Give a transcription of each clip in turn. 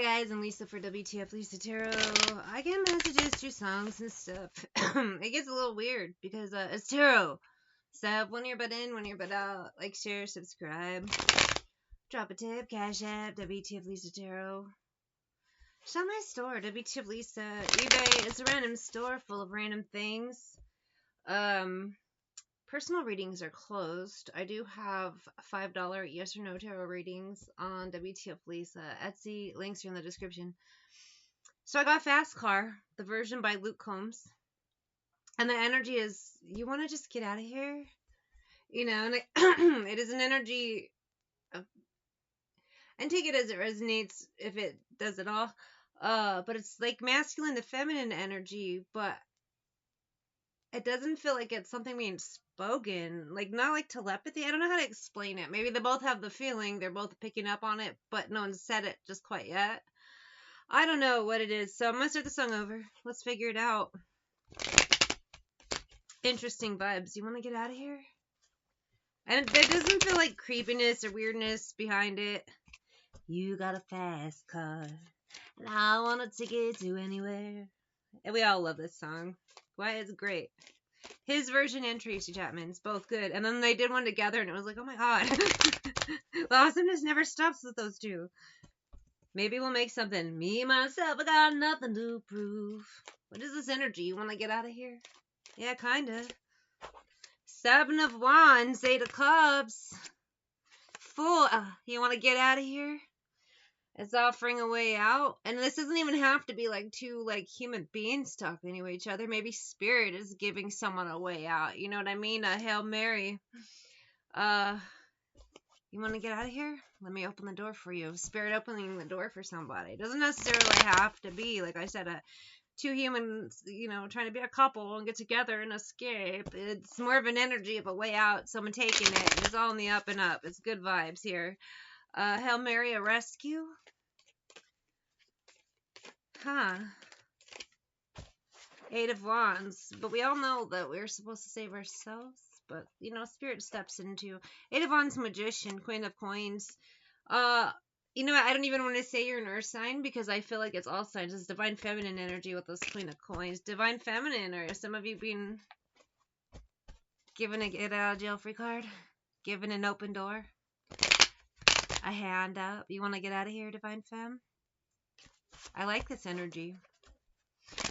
Hi guys, I'm Lisa for wtfLisa Tarot. I get messages through songs and stuff. It gets a little weird because it's tarot. So one earbud in, one earbud out. Like, share, subscribe. Drop a tip, cash app, wtfLisa Tarot. Shop my store, wtfLisa. eBay is a random store full of random things. Personal readings are closed. I do have $5 yes or no tarot readings on wtfLisa. Etsy, links are in the description. So I got Fast Car, the version by Luke Combs. And the energy is, you want to just get out of here? You know, and it is an energy of, and take it as it resonates if it does at all. But it's like masculine to feminine energy, but it doesn't feel like it's something being spoken, like not like telepathy. I don't know how to explain it. Maybe they both have the feeling, they're both picking up on it, but no one said it just quite yet. I don't know what it is, so I'm gonna start the song over. Let's figure it out. Interesting vibes. You want to get out of here? And there doesn't feel like creepiness or weirdness behind it. You got a fast car, and I want to take it to anywhere. And we all love this song. Why? It's great. His version and Tracy Chapman's, both good. And then they did one together, and it was like, oh my god. The awesomeness never stops with those two. Maybe we'll make something. Me, myself, I got nothing to prove. What is this energy? You want to get out of here? Yeah, kinda. 7 of Wands, 8 of Cups. 4. You want to get out of here? It's offering a way out. And this doesn't even have to be like two like human beings talking to each other. Maybe spirit is giving someone a way out. You know what I mean? A Hail Mary. You want to get out of here? Let me open the door for you. Spirit opening the door for somebody. It doesn't necessarily have to be, like I said, two humans, you know, trying to be a couple and get together and escape. It's more of an energy of a way out. Someone taking it. It's all in the up and up. It's good vibes here. Hail Mary, a rescue. Huh. 8 of Wands. But we all know that we're supposed to save ourselves. But, you know, Spirit steps into 8 of Wands, Magician, Queen of Coins. You know, I don't even want to say your Earth sign because I feel like it's all signs. It's Divine Feminine energy with this Queen of Coins. Divine Feminine, or some of you being given a get out of jail free card? Given an open door? A hand up? You want to get out of here, Divine Femme? I like this energy.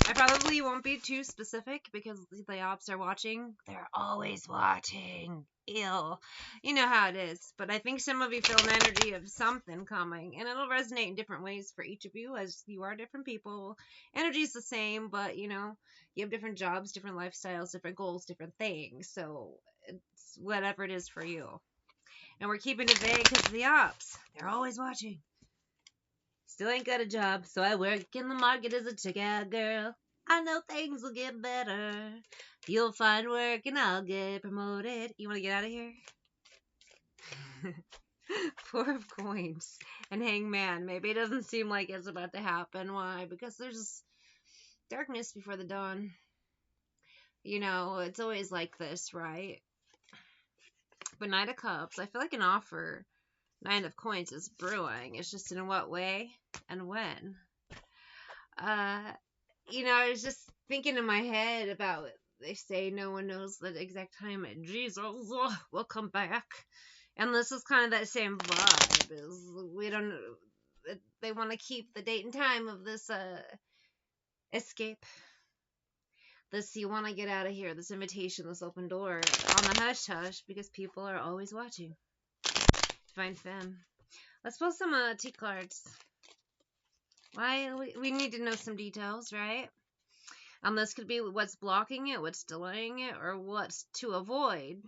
I probably won't be too specific because the ops are watching. They're always watching. Ew. You know how it is. But I think some of you feel an energy of something coming. And it'll resonate in different ways for each of you as you are different people. Energy's the same, but, you know, you have different jobs, different lifestyles, different goals, different things. So it's whatever it is for you. And we're keeping it vague because of the ops. They're always watching. Still ain't got a job, so I work in the market as a checkout girl. I know things will get better. You'll find work and I'll get promoted. You want to get out of here? 4 of Coins and Hangman. Maybe it doesn't seem like it's about to happen. Why? Because there's darkness before the dawn. You know, it's always like this, right? But Knight of Cups, I feel like an offer. 9 of Coins is brewing. It's just in what way and when. You know, I was just thinking in my head about, they say no one knows the exact time Jesus will come back. And this is kind of that same vibe. Is we don't, they want to keep the date and time of this escape. This, you want to get out of here. This invitation, this open door on the hush hush because people are always watching. Divine Femme. Let's pull some T cards. Why? We need to know some details, right? This could be what's blocking it, what's delaying it, or what's to avoid.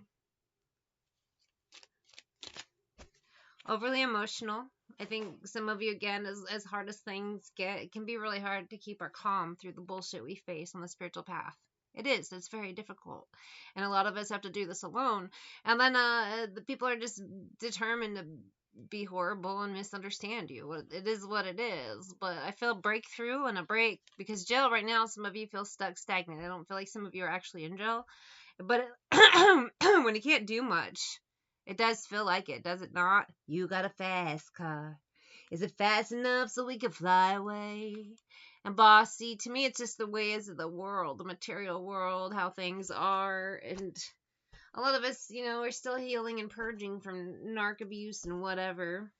Overly emotional. I think some of you, again, as hard as things get, it can be really hard to keep our calm through the bullshit we face on the spiritual path. It is. It's very difficult. And a lot of us have to do this alone. And then the people are just determined to be horrible and misunderstand you. It is what it is. But I feel breakthrough and a break. Because jail right now, some of you feel stuck, stagnant. I don't feel like some of you are actually in jail. But when you can't do much, it does feel like it, does it not? You got a fast car. Is it fast enough so we can fly away? And bossy, to me, it's just the ways of the world, the material world, how things are. And a lot of us, we're still healing and purging from narc abuse and whatever.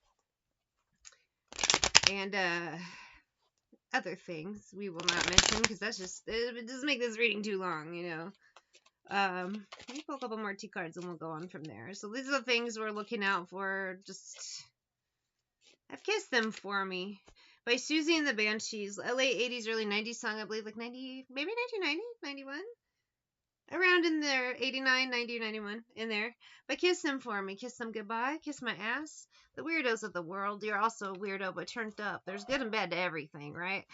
And, other things we will not mention because it doesn't make this reading too long. Let me pull a couple more T cards and we'll go on from there. So these are the things we're looking out for. Just I've kissed them for me by Susie and the Banshees, a late 80s, early 90s song, I believe, like 90, maybe 1990, 91, around in there, 89, 90, 91, in there. But kiss them for me, kiss them goodbye, kiss my ass. The weirdos of the world, you're also a weirdo, but turned up. There's good and bad to everything, right?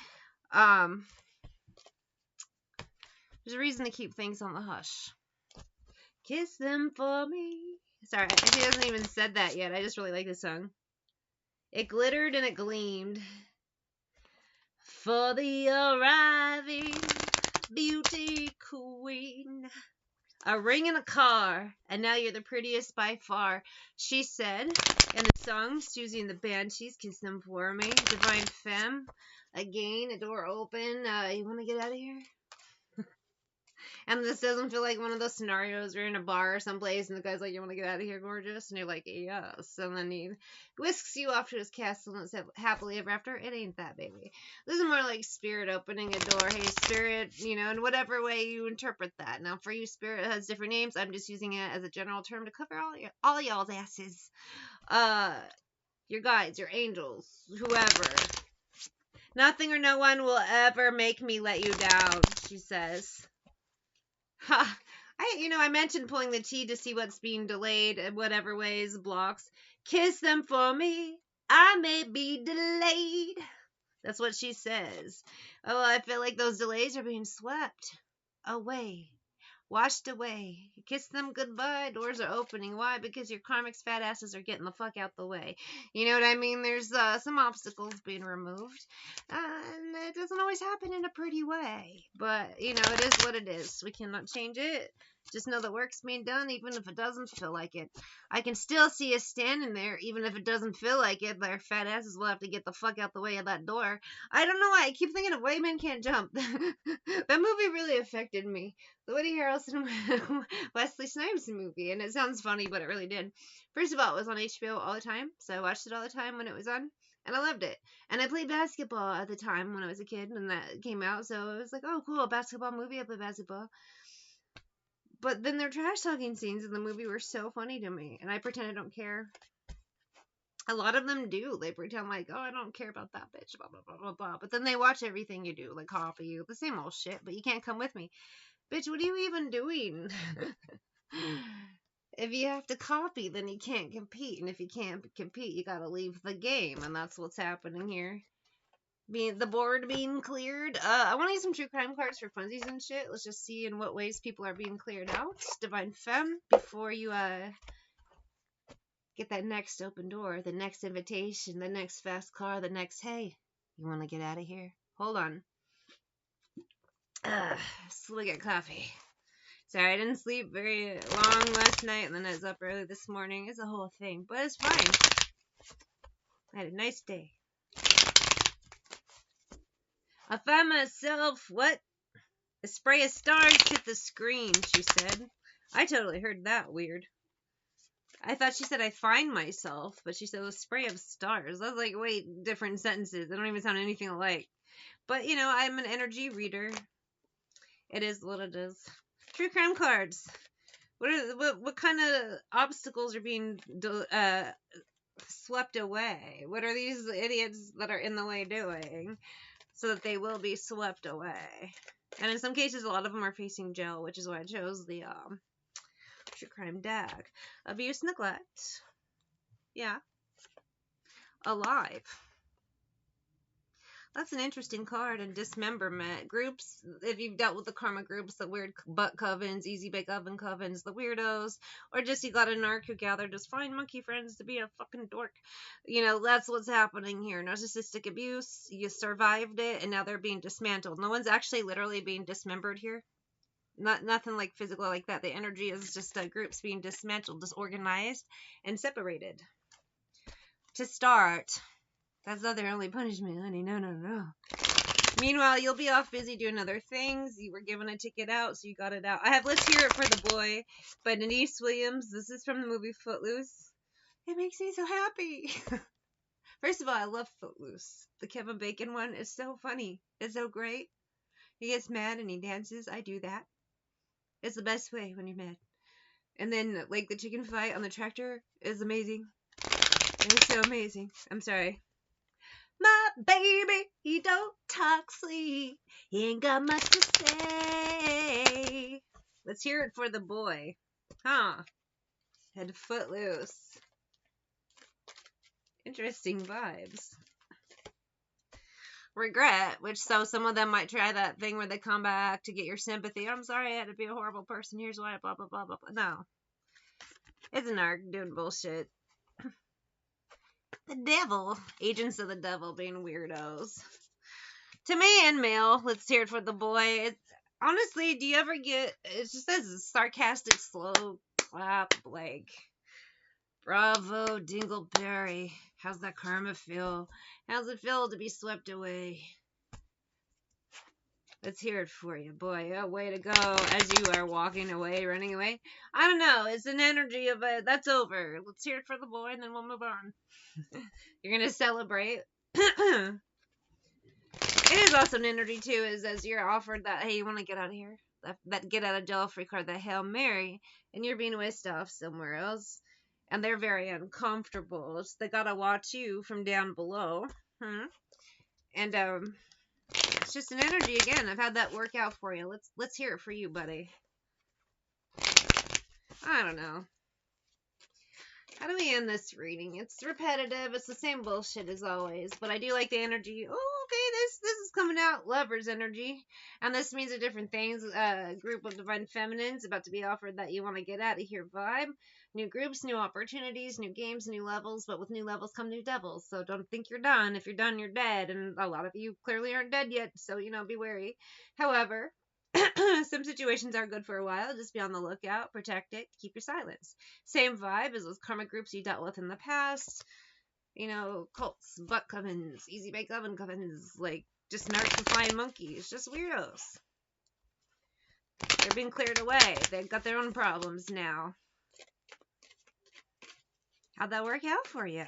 There's a reason to keep things on the hush. Kiss them for me. Sorry, he hasn't even said that yet. I just really like this song. It glittered and it gleamed for the arriving beauty queen. A ring in a car, and now you're the prettiest by far. She said in the song, Susie and the Banshees, kiss them for me. Divine femme. Again, a door open. You want to get out of here? And this doesn't feel like one of those scenarios where you're in a bar or someplace and the guy's like, you want to get out of here, gorgeous? And you're like, yes. And then he whisks you off to his castle and it's happily ever after. It ain't that, baby. This is more like spirit opening a door. Hey, spirit, in whatever way you interpret that. Now, for you, spirit has different names. I'm just using it as a general term to cover all y'all's asses. Your guides, your angels, whoever. Nothing or no one will ever make me let you down, she says. Ha! I mentioned pulling the T to see what's being delayed in whatever ways, blocks. Kiss them for me. I may be delayed. That's what she says. Oh, I feel like those delays are being swept away. Washed away. Kiss them goodbye. Doors are opening. Why? Because your karmic's fat asses are getting the fuck out the way. You know what I mean? There's some obstacles being removed. And it doesn't always happen in a pretty way. But, it is what it is. We cannot change it. Just know the work's being done even if it doesn't feel like it. I can still see us standing there even if it doesn't feel like it. Their fat asses will have to get the fuck out the way of that door. I don't know why. I keep thinking of White Men Can't Jump. That movie really affected me. The Woody Harrelson Wesley Snipes movie. And it sounds funny, but it really did. First of all, it was on HBO all the time. So I watched it all the time when it was on. And I loved it. And I played basketball at the time when I was a kid when that came out. So it was like, oh, cool, a basketball movie. I play basketball. But then their trash talking scenes in the movie were so funny to me. And I pretend I don't care. A lot of them do. They pretend like, oh, I don't care about that bitch, blah, blah, blah, blah, blah. But then they watch everything you do, like copy you. The same old shit, but you can't come with me. Bitch, what are you even doing? If you have to copy, then you can't compete. And if you can't compete, you gotta leave the game. And that's what's happening here. The board being cleared. I want to use some true crime cards for funsies and shit. Let's just see in what ways people are being cleared out. Divine Femme, before you get that next open door, the next invitation, the next fast car, the next, hey, you want to get out of here? Hold on. Slug at coffee. Sorry, I didn't sleep very long last night, and then I was up early this morning. It's a whole thing, but it's fine. I had a nice day. I find myself, what? A spray of stars hit the screen, she said. I totally heard that weird. I thought she said I find myself, but she said a spray of stars. That's like, wait, different sentences. They don't even sound anything alike. But, I'm an energy reader. It is what it is. True crime cards. What kind of obstacles are being swept away? What are these idiots that are in the way doing so that they will be swept away? And in some cases, a lot of them are facing jail, which is why I chose the true crime deck. Abuse, neglect. Yeah. Alive. That's an interesting card. And dismemberment. Groups, if you've dealt with the karma groups, the weird butt covens, easy bake oven covens, the weirdos, or just you got a narc who gathered just fine monkey friends to be a fucking dork. That's what's happening here. Narcissistic abuse, you survived it, and now they're being dismantled. No one's actually literally being dismembered here. Nothing like physical like that. The energy is just groups being dismantled, disorganized, and separated. To start, That's not their only punishment, honey. No, no, no. Meanwhile, you'll be off busy doing other things. You were given a ticket out, so you got it out. I have Let's Hear It for the Boy by Denise Williams. This is from the movie Footloose. It makes me so happy. First of all, I love Footloose. The Kevin Bacon one is so funny. It's so great. He gets mad and he dances. I do that. It's the best way when you're mad. And then, like, the chicken fight on the tractor is amazing. It's so amazing. I'm sorry. My baby, he don't talk sweet. He ain't got much to say. Let's hear it for the boy. Huh. Had Footloose. Interesting vibes. Regret, which so some of them might try that thing where they come back to get your sympathy. I'm sorry I had to be a horrible person. Here's why, blah, blah, blah, blah, blah. No. It's an arc doing bullshit. The devil. Agents of the devil being weirdos. To me and male, let's hear it for the boy. It's, honestly, do you ever get, it just says a sarcastic slow clap, like, bravo, Dingleberry. How's that karma feel? How's it feel to be swept away? Let's hear it for you, boy. Oh, way to go. As you are walking away, running away. I don't know. It's an energy of a, that's over. Let's hear it for the boy, and then we'll move on. You're going to celebrate. It is also an energy, too, is as you're offered that, hey, you want to get out of here? That get out of jail free card, that Hail Mary, and you're being whisked off somewhere else. And they're very uncomfortable. So they got to watch you from down below. And, it's just an energy again. I've had that work out for you. Let's hear it for you, buddy. I don't know. How do we end this reading? It's repetitive. It's the same bullshit as always. But I do like the energy. Oh, okay, this is coming out. Lover's energy. And this means a different things. A group of divine feminines about to be offered that you want to get out of here vibe. New groups, new opportunities, new games, new levels. But with new levels come new devils. So don't think you're done. If you're done, you're dead. And a lot of you clearly aren't dead yet. So, be wary. However, some situations are good for a while. Just be on the lookout. Protect it. Keep your silence. Same vibe as those karma groups you dealt with in the past. Cults, butt covens, easy bake oven covens, like just narcs and flying monkeys. Just weirdos. They're being cleared away. They've got their own problems now. How'd that work out for you?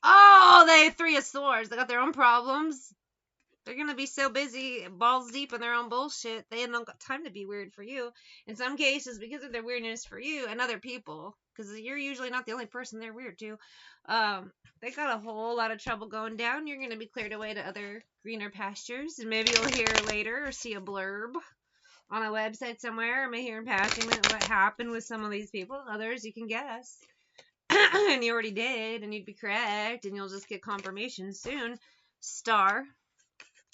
Oh, they 3 of Swords. They got their own problems. They're going to be so busy, balls deep in their own bullshit, they don't got time to be weird for you. In some cases, because of their weirdness for you and other people, because you're usually not the only person they're weird to, they got a whole lot of trouble going down. You're going to be cleared away to other greener pastures, and maybe you'll hear later or see a blurb on a website somewhere, or may hear in passing what happened with some of these people. Others, you can guess. And you already did, and you'd be correct, and you'll just get confirmation soon. Star.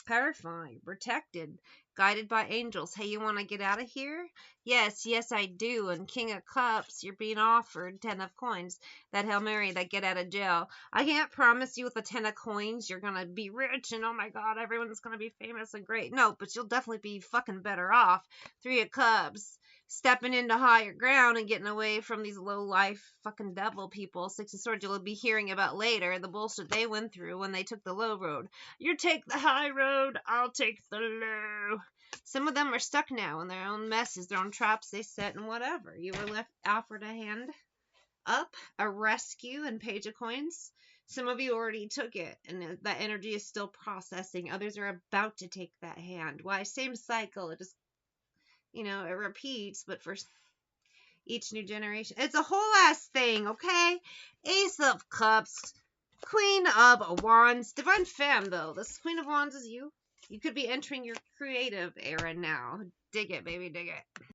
Terrifying, protected, guided by angels. Hey, you want to get out of here? Yes, I do. And King of Cups, you're being offered 10 of coins. That Hail Mary, that get out of jail. I can't promise you with the 10 of coins you're going to be rich and oh my god, everyone's going to be famous and great. No, but you'll definitely be fucking better off. 3 of Cups. Stepping into higher ground and getting away from these low-life fucking devil people. 6 of Swords you'll be hearing about later, the bullshit they went through when they took the low road. You take the high road, I'll take the low. Some of them are stuck now in their own messes, their own traps they set, and whatever. You were left offered a hand up, a rescue, and Page of Coins. Some of you already took it, and that energy is still processing. Others are about to take that hand. Why? Same cycle. It just it repeats, but for each new generation. It's a whole ass thing, okay? Ace of Cups, Queen of Wands, Divine Femme, though. This Queen of Wands is you. You could be entering your creative era now. Dig it, baby, dig it.